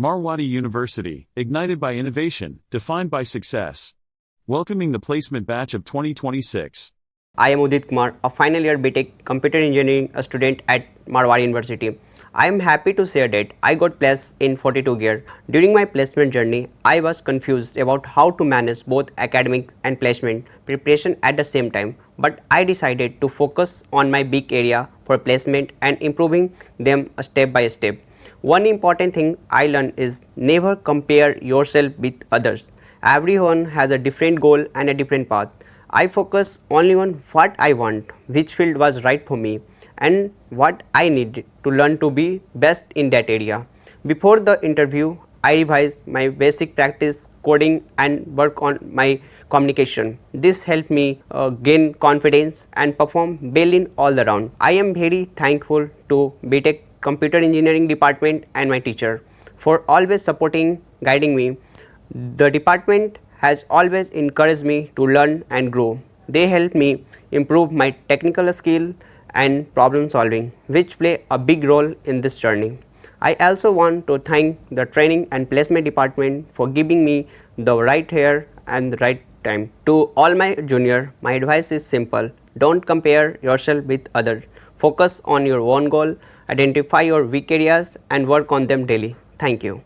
Marwadi University, ignited by innovation, defined by success. Welcoming the placement batch of 2026. I am Udit Kumar, a final year BTech Computer Engineering student at Marwadi University. I am happy to share that I got placed in 42 gear. During my placement journey, I was confused about how to manage both academics and placement preparation at the same time. But I decided to focus on my big area for placement and improving them step by step. One important thing I learned is never compare yourself with others. Everyone has a different goal and a different path. I focus only on what I want, which field was right for me, and what I needed to learn to be best in that area. Before the interview, I revised my basic practice coding and work on my communication. This helped me gain confidence and perform well in all around. I am very thankful to BTech Computer Engineering department and my teacher for always supporting, guiding me. The department has always encouraged me to learn and grow. They help me improve my technical skill and problem solving, which play a big role in this journey. I also want to thank the training and placement department for giving me the right hair and the right time. To all my junior, my advice is simple. Don't compare yourself with others. Focus on your own goal, identify your weak areas and work on them daily. Thank you.